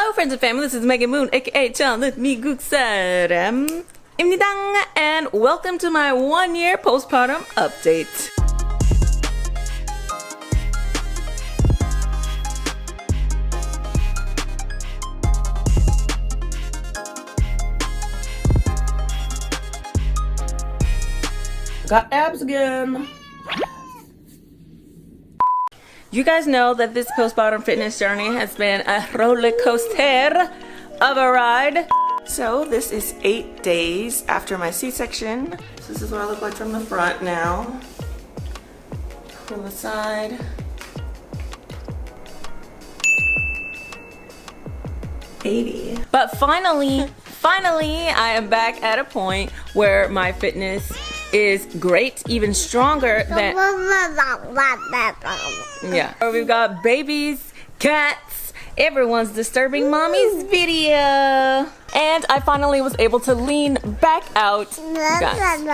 Hello friends and family, this is Megan Moon aka Charlotte Miguksaram Imnidang, and welcome to my 1-year postpartum update. Got abs again. You guys know that this postpartum fitness journey has been a roller coaster of a ride. So this is 8 days after my C-section. So this is what I look like from the front now. From the side. But finally, I am back at a point where my fitness is great, even stronger than we've got babies, cats, everyone's disturbing mommy's video, and I finally was able to lean back out. Guys,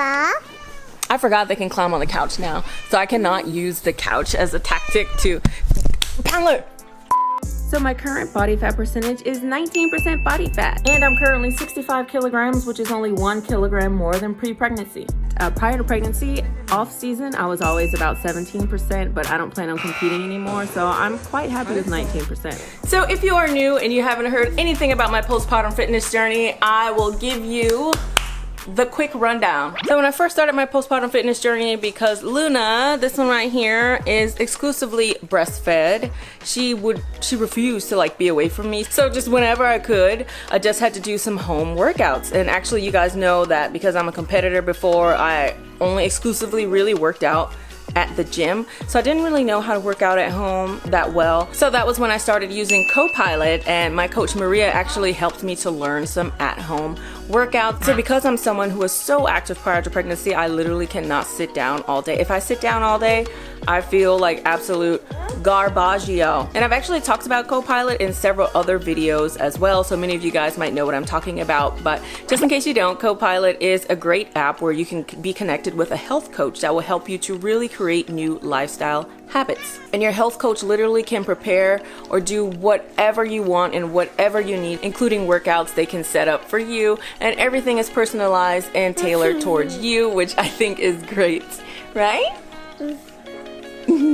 I forgot they can climb on the couch now, so I cannot use the couch as a tactic to Tyler. So my current body fat percentage is 19% body fat, and I'm currently 65 kilograms, which is only 1 kilogram more than pre-pregnancy. Prior to pregnancy, off season, I was always about 17%, but I don't plan on competing anymore, so I'm quite happy with 19%. So if you are new and you haven't heard anything about my postpartum fitness journey, I will give you the quick rundown. So when I first started my postpartum fitness journey, because Luna, this one right here, is exclusively breastfed, she refused to like be away from me. So just whenever I could, I just had to do some home workouts. And actually you guys know that because I'm a competitor before, I only exclusively really worked out at the gym, so I didn't really know how to work out at home that well. So that was when I started using Copilot, and my coach Maria actually helped me to learn some at-home workouts. So because I'm someone who was so active prior to pregnancy, I literally cannot sit down all day. If I sit down all day, I feel like absolute garbaggio. And I've actually talked about Copilot in several other videos as well, so many of you guys might know what I'm talking about. But just in case you don't, Copilot is a great app where you can be connected with a health coach that will help you to really create new lifestyle habits. And your health coach literally can prepare or do whatever you want and whatever you need, including workouts they can set up for you, and everything is personalized and tailored towards you, which I think is great, right?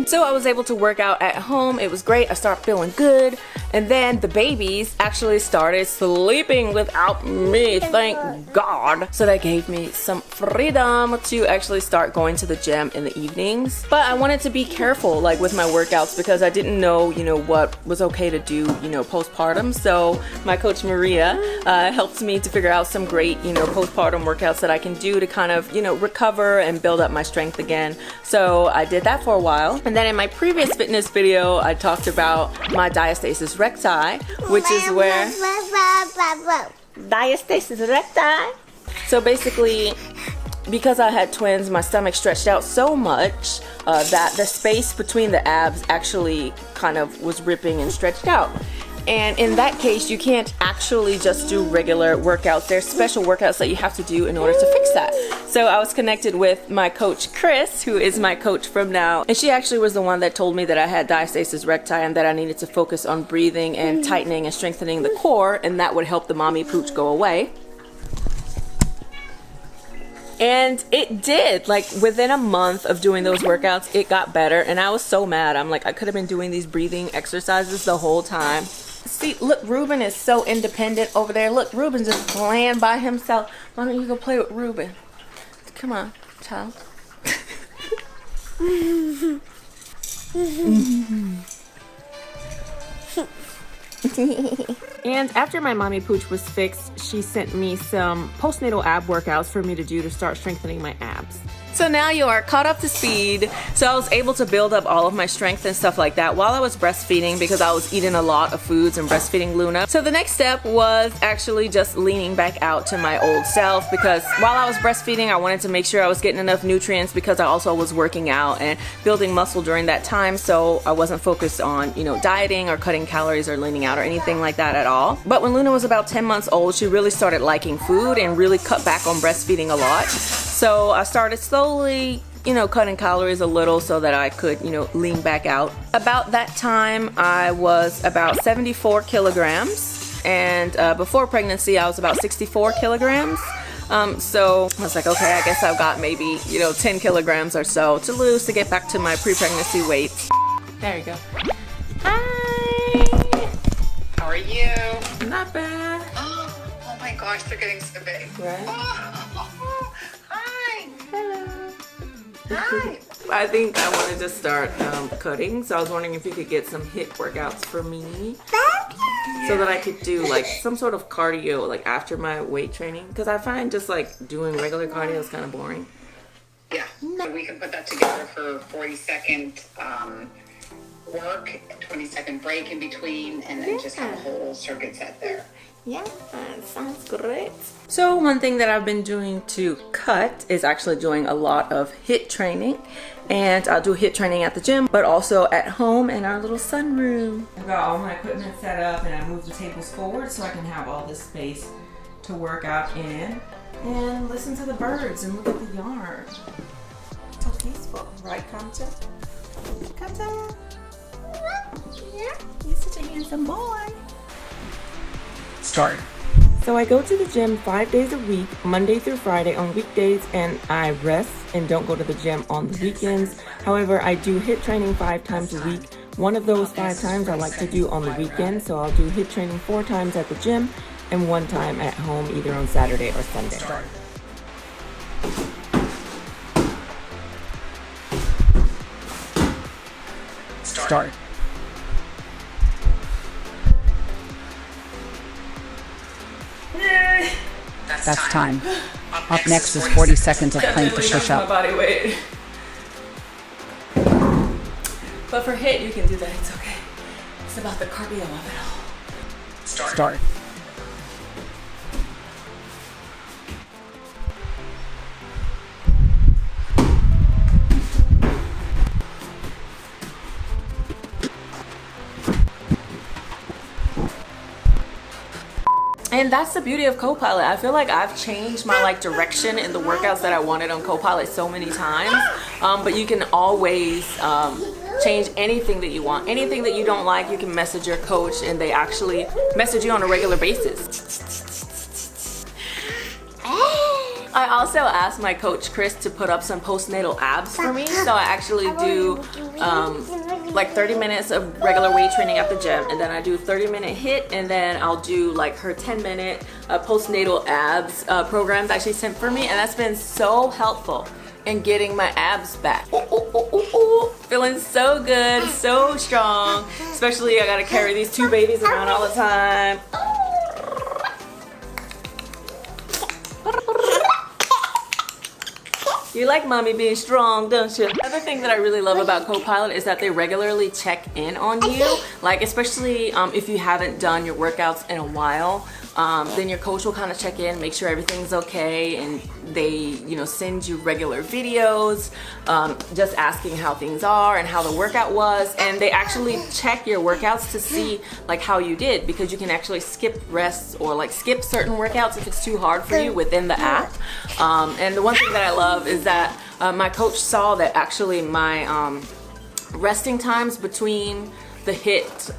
So I was able to work out at home. It was great. I started feeling good. And then the babies actually started sleeping without me, thank God. So that gave me some freedom to actually start going to the gym in the evenings. But I wanted to be careful like with my workouts because I didn't know, what was okay to do, postpartum. So my coach Maria helped me to figure out some great, postpartum workouts that I can do to kind of, recover and build up my strength again. So I did that for a while. And then in my previous fitness video, I talked about my diastasis recti, which is where diastasis recti. So basically, because I had twins, my stomach stretched out so much that the space between the abs actually kind of was ripping and stretched out. And in that case, you can't actually just do regular workouts. There's special workouts that you have to do in order to fix that. So I was connected with my coach, Chris, who is my coach from now. And she actually was the one that told me that I had diastasis recti and that I needed to focus on breathing and tightening and strengthening the core, and that would help the mommy pooch go away. And it did. Like within a month of doing those workouts, it got better. And I was so mad. I'm like, I could have been doing these breathing exercises the whole time. See, look, Ruben is so independent over there. Look, Ruben's just playing by himself. Why don't you go play with Ruben? Come on, child. And after my mommy pooch was fixed, she sent me some postnatal ab workouts for me to do to start strengthening my abs. So now you are caught up to speed. So I was able to build up all of my strength and stuff like that while I was breastfeeding, because I was eating a lot of foods and breastfeeding Luna. So the next step was actually just leaning back out to my old self, because while I was breastfeeding, I wanted to make sure I was getting enough nutrients, because I also was working out and building muscle during that time. So I wasn't focused on, dieting or cutting calories or leaning out or anything like that at all. But when Luna was about 10 months old, she really started liking food and really cut back on breastfeeding a lot. So I started slowly, cutting calories a little so that I could, lean back out. About that time, I was about 74 kilograms. and before pregnancy I was about 64 kilograms. So I was like, okay, I guess I've got maybe, 10 kilograms or so to lose to get back to my pre-pregnancy weight. There you go. Hi! How are you? Not bad. Oh my gosh, they're getting so big. Right? Hi! Hello. Hi! I think I wanted to start cutting, so I was wondering if you could get some HIIT workouts for me so that I could do like some sort of cardio like after my weight training, because I find just like doing regular cardio is kind of boring. Yeah, so we can put that together for 40-second work, 20-second break in between, and then just have a whole circuit set there. Yeah, sounds great. So one thing that I've been doing to cut is actually doing a lot of HIIT training. And I'll do HIIT training at the gym, but also at home in our little sunroom. I've got all my equipment set up and I moved the tables forward so I can have all this space to work out in. And listen to the birds and look at the yard. So peaceful, right, Kamcha? Kamcha? Yeah, you're such a handsome boy. Start. So I go to the gym 5 days a week, Monday through Friday on weekdays, and I rest and don't go to the gym on the weekends. However, I do HIIT training 5 times a week. One of those 5 times I like to do on the weekend, so I'll do HIIT training 4 times at the gym and 1 time at home, either on Saturday or Sunday. Start. That's time. Up next is 40 seconds of plank to push my up. body weight. But for HIIT, you can do that. It's okay. It's about the cardio of it all. Start. And that's the beauty of Copilot. I feel like I've changed my direction in the workouts that I wanted on Copilot so many times. But you can always change anything that you want. Anything that you don't like, you can message your coach and they actually message you on a regular basis. I also asked my coach Chris to put up some postnatal abs for me. So I actually do like 30 minutes of regular weight training at the gym, and then I do 30-minute HIIT, and then I'll do like her 10-minute postnatal abs program that she sent for me, and that's been so helpful in getting my abs back. Feeling so good, so strong, especially I gotta carry these 2 babies around all the time. You like mommy being strong, don't you? Another thing that I really love about Copilot is that they regularly check in on you. Like, especially if you haven't done your workouts in a while, then your coach will kind of check in, make sure everything's okay, and they, send you regular videos, just asking how things are and how the workout was. And they actually check your workouts to see like how you did, because you can actually skip rests or like skip certain workouts if it's too hard for you within the app. And the one thing that I love is that my coach saw that actually my resting times between the HIIT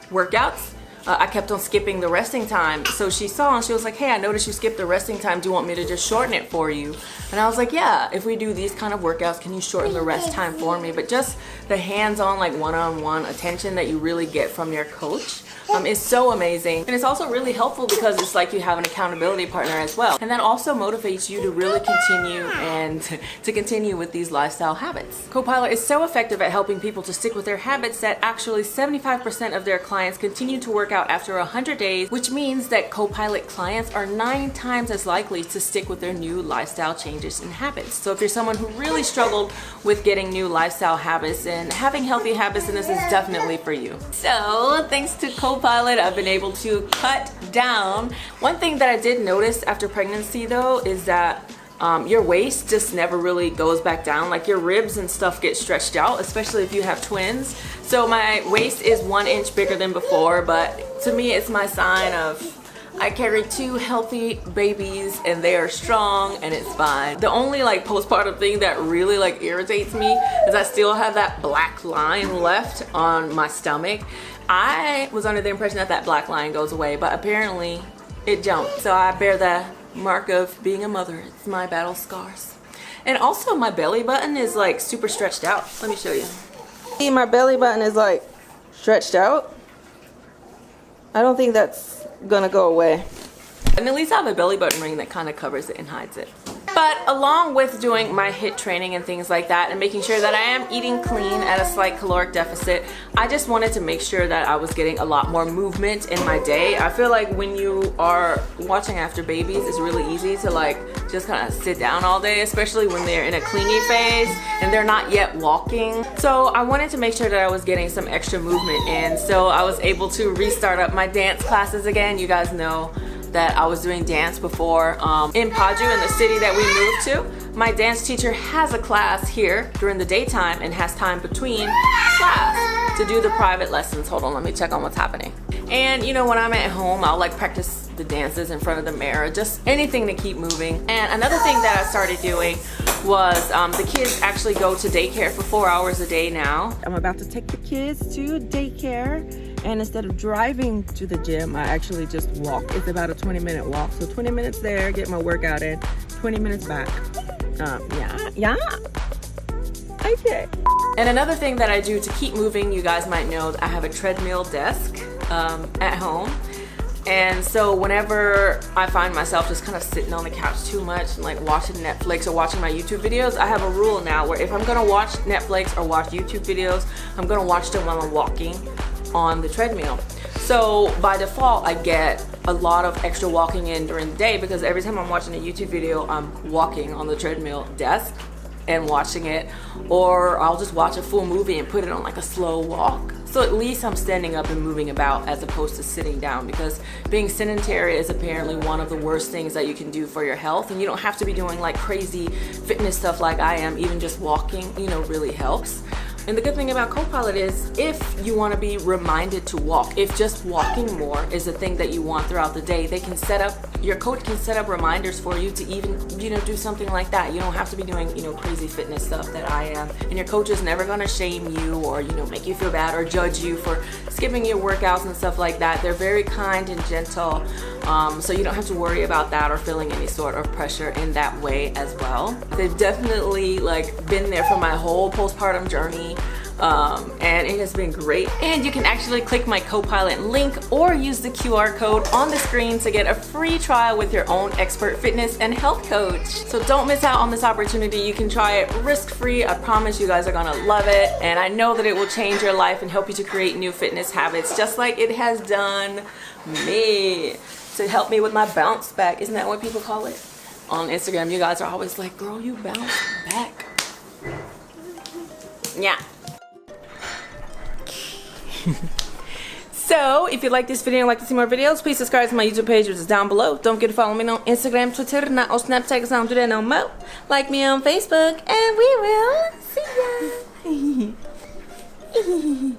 workouts, I kept on skipping the resting time. So she saw and she was like, hey, I noticed you skipped the resting time. Do you want me to just shorten it for you? And I was like, yeah, if we do these kind of workouts, can you shorten the rest time for me? But just the hands-on, like one-on-one attention that you really get from your coach is so amazing. And it's also really helpful because it's like you have an accountability partner as well. And that also motivates you to really continue and to continue with these lifestyle habits. Copilot is so effective at helping people to stick with their habits that actually 75% of their clients continue to work out after 100 days, which means that Copilot clients are 9 times as likely to stick with their new lifestyle changes and habits. So if you're someone who really struggled with getting new lifestyle habits and having healthy habits, then this is definitely for you. So thanks to Copilot, I've been able to cut down. One thing that I did notice after pregnancy though is that your waist just never really goes back down. Like your ribs and stuff get stretched out, especially if you have twins. So my waist is 1 inch bigger than before, but to me it's my sign of I carry 2 healthy babies and they are strong and it's fine. The only like postpartum thing that really like irritates me is I still have that black line left on my stomach. I was under the impression that that black line goes away, but apparently it don't. So I bear the mark of being a mother. It's my battle scars. And also my belly button is like super stretched out. Let me show you. See, my belly button is like stretched out. I don't think that's gonna go away. And at least I have a belly button ring that kind of covers it and hides it. But along with doing my HIIT training and things like that and making sure that I am eating clean at a slight caloric deficit, I just wanted to make sure that I was getting a lot more movement in my day. I feel like when you are watching after babies, it's really easy to like just kind of sit down all day, especially when they're in a clingy phase and they're not yet walking. So I wanted to make sure that I was getting some extra movement in. So I was able to restart up my dance classes again. You guys know that I was doing dance before in Paju, in the city that we moved to. My dance teacher has a class here during the daytime and has time between class to do the private lessons. Hold on, let me check on what's happening. And you know, when I'm at home, I'll like practice the dances in front of the mirror, just anything to keep moving. And another thing that I started doing was the kids actually go to daycare for 4 hours a day now. I'm about to take the kids to daycare. And instead of driving to the gym, I actually just walk. It's about a 20-minute walk. So 20 minutes there, get my workout in, 20 minutes back. Yeah. Okay. And another thing that I do to keep moving, you guys might know that I have a treadmill desk at home. And so whenever I find myself just kind of sitting on the couch too much and like watching Netflix or watching my YouTube videos, I have a rule now where if I'm gonna watch Netflix or watch YouTube videos, I'm gonna watch them while I'm walking on the treadmill. So by default, I get a lot of extra walking in during the day because every time I'm watching a YouTube video, I'm walking on the treadmill desk and watching it, or I'll just watch a full movie and put it on like a slow walk. So at least I'm standing up and moving about as opposed to sitting down, because being sedentary is apparently one of the worst things that you can do for your health. And you don't have to be doing like crazy fitness stuff like I am. Even just walking, you know, really helps. And the good thing about Copilot is if you want to be reminded to walk, if just walking more is a thing that you want throughout the day, they can set up, your coach can set up reminders for you to even, you know, do something like that. You don't have to be doing, you know, crazy fitness stuff that I am. And your coach is never going to shame you or, you know, make you feel bad or judge you for skipping your workouts and stuff like that. They're very kind and gentle. So you don't have to worry about that or feeling any sort of pressure in that way as well. They've definitely like been there for my whole postpartum journey. And it has been great. And you can actually click my Copilot link or use the QR code on the screen to get a free trial with your own expert fitness and health coach. So don't miss out on this opportunity. You can try it risk-free. I promise you guys are gonna love it. And I know that it will change your life and help you to create new fitness habits, just like it has done me. To help me with my bounce back. Isn't that what people call it? On Instagram, you guys are always like, girl, you bounce back. Yeah. So, if you like this video and like to see more videos, please subscribe to my YouTube page, which is down below. Don't forget to follow me on Instagram, Twitter, or Snapchat, because I don't do that no more. Like me on Facebook, and we will see ya.